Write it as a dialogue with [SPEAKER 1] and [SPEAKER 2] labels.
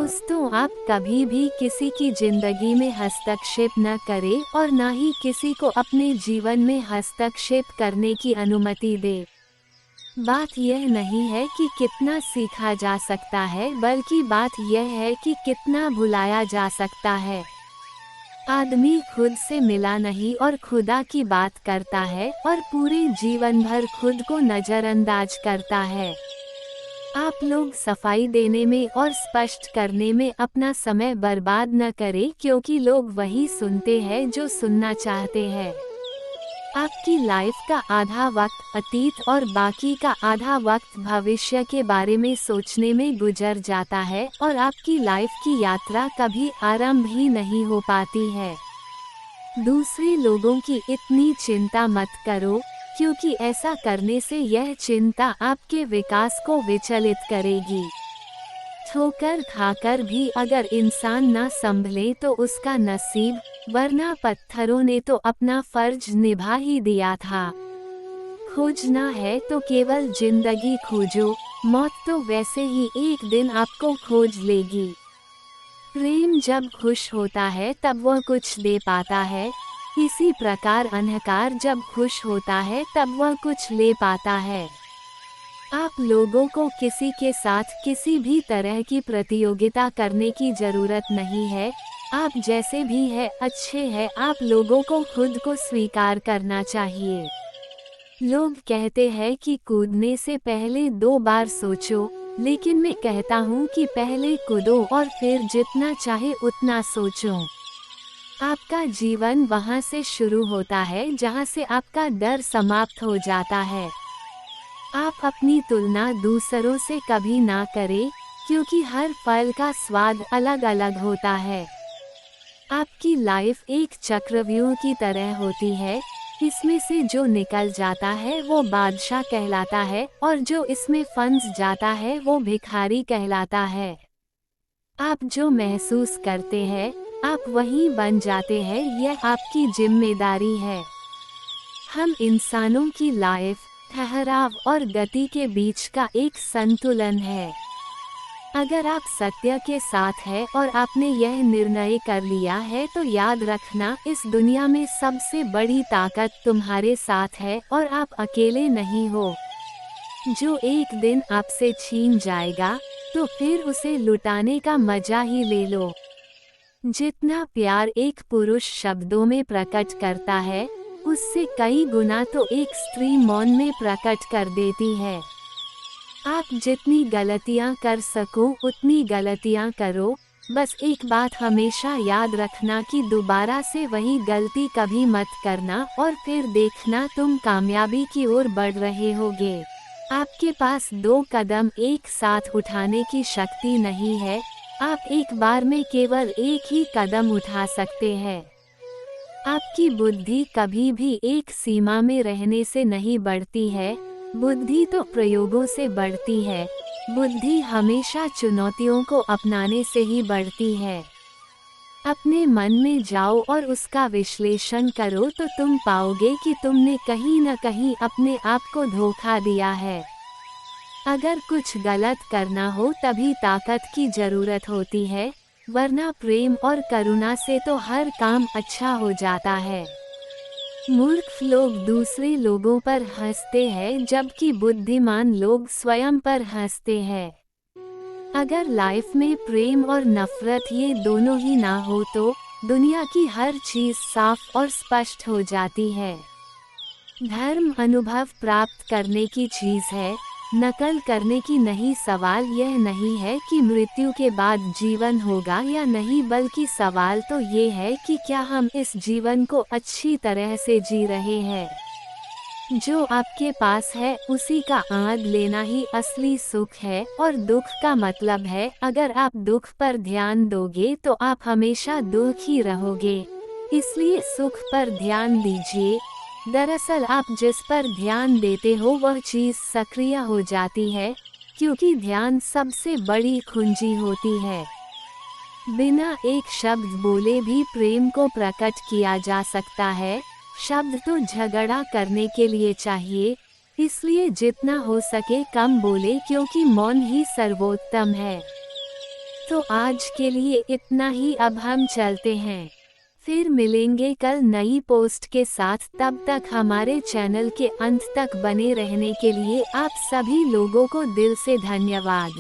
[SPEAKER 1] दोस्तों, आप कभी भी किसी की जिंदगी में हस्तक्षेप न करें और न ही किसी को अपने जीवन में हस्तक्षेप करने की अनुमति दें। बात यह नहीं है कि कितना सीखा जा सकता है, बल्कि बात यह है कि कितना भुलाया जा सकता है। आदमी खुद से मिला नहीं और खुदा की बात करता है और पूरे जीवन भर खुद को नज़रअंदाज करता है। आप लोग सफाई देने में और स्पष्ट करने में अपना समय बर्बाद न करें, क्योंकि लोग वही सुनते हैं जो सुनना चाहते हैं। आपकी लाइफ का आधा वक्त अतीत और बाकी का आधा वक्त भविष्य के बारे में सोचने में गुजर जाता है और आपकी लाइफ की यात्रा कभी आरंभ ही नहीं हो पाती है। दूसरे लोगों की इतनी चिंता मत करो, क्योंकि ऐसा करने से यह चिंता आपके विकास को विचलित करेगी। ठोकर खाकर भी अगर इंसान न संभले तो उसका नसीब, वरना पत्थरों ने तो अपना फर्ज निभा ही दिया था। खोजना है तो केवल जिंदगी खोजो, मौत तो वैसे ही एक दिन आपको खोज लेगी। प्रेम जब खुश होता है तब वह कुछ दे पाता है, इसी प्रकार अंधकार जब खुश होता है तब वह कुछ ले पाता है। आप लोगों को किसी के साथ किसी भी तरह की प्रतियोगिता करने की जरूरत नहीं है। आप जैसे भी हैं अच्छे हैं। आप लोगों को खुद को स्वीकार करना चाहिए। लोग कहते हैं कि कूदने से पहले 2 बार सोचो, लेकिन मैं कहता हूँ कि पहले कूदो और फिर जितना चाहे उतना सोचो। आपका जीवन वहाँ से शुरू होता है जहाँ से आपका डर समाप्त हो जाता है। आप अपनी तुलना दूसरों से कभी ना करें, क्योंकि हर फल का स्वाद अलग अलग होता है। आपकी लाइफ एक चक्रव्यूह की तरह होती है। इसमें से जो निकल जाता है वो बादशाह कहलाता है और जो इसमें फंस जाता है वो भिखारी कहलाता है। आप जो महसूस करते हैं आप वही बन जाते हैं, यह आपकी जिम्मेदारी है। हम इंसानों की लाइफ ठहराव और गति के बीच का एक संतुलन है। अगर आप सत्य के साथ हैं और आपने यह निर्णय कर लिया है तो याद रखना, इस दुनिया में सबसे बड़ी ताकत तुम्हारे साथ है और आप अकेले नहीं हो। जो एक दिन आपसे छीन जाएगा तो फिर उसे लुटाने का मजा ही ले लो। जितना प्यार एक पुरुष शब्दों में प्रकट करता है, उससे कई गुना तो एक स्त्री मौन में प्रकट कर देती है। आप जितनी गलतियां कर सको उतनी गलतियां करो, बस एक बात हमेशा याद रखना कि दोबारा से वही गलती कभी मत करना और फिर देखना तुम कामयाबी की ओर बढ़ रहे होगे। आपके पास 2 कदम एक साथ उठाने की शक्ति नहीं है, आप एक बार में केवल एक ही कदम उठा सकते हैं। आपकी बुद्धि कभी भी एक सीमा में रहने से नहीं बढ़ती है, बुद्धि तो प्रयोगों से बढ़ती है। बुद्धि हमेशा चुनौतियों को अपनाने से ही बढ़ती है। अपने मन में जाओ और उसका विश्लेषण करो तो तुम पाओगे कि तुमने कहीं न कहीं अपने आप को धोखा दिया है। अगर कुछ गलत करना हो तभी ताकत की जरूरत होती है, वरना प्रेम और करुणा से तो हर काम अच्छा हो जाता है। मूर्ख लोग दूसरे लोगों पर हंसते हैं, जबकि बुद्धिमान लोग स्वयं पर हंसते हैं। अगर लाइफ में प्रेम और नफरत ये दोनों ही ना हो तो दुनिया की हर चीज साफ और स्पष्ट हो जाती है। धर्म अनुभव प्राप्त करने की चीज है, नकल करने की नहीं। सवाल यह नहीं है कि मृत्यु के बाद जीवन होगा या नहीं, बल्कि सवाल तो ये है कि क्या हम इस जीवन को अच्छी तरह से जी रहे हैं। जो आपके पास है उसी का आनंद लेना ही असली सुख है, और दुख का मतलब है अगर आप दुख पर ध्यान दोगे तो आप हमेशा दुख ही रहोगे। इसलिए सुख पर ध्यान दीजिए। दरअसल आप जिस पर ध्यान देते हो वह चीज सक्रिय हो जाती है, क्योंकि ध्यान सबसे बड़ी कुंजी होती है। बिना एक शब्द बोले भी प्रेम को प्रकट किया जा सकता है। शब्द तो झगड़ा करने के लिए चाहिए, इसलिए जितना हो सके कम बोले, क्योंकि मौन ही सर्वोत्तम है। तो आज के लिए इतना ही, अब हम चलते हैं। फिर मिलेंगे कल नई पोस्ट के साथ, तब तक हमारे चैनल के अंत तक बने रहने के लिए आप सभी लोगों को दिल से धन्यवाद।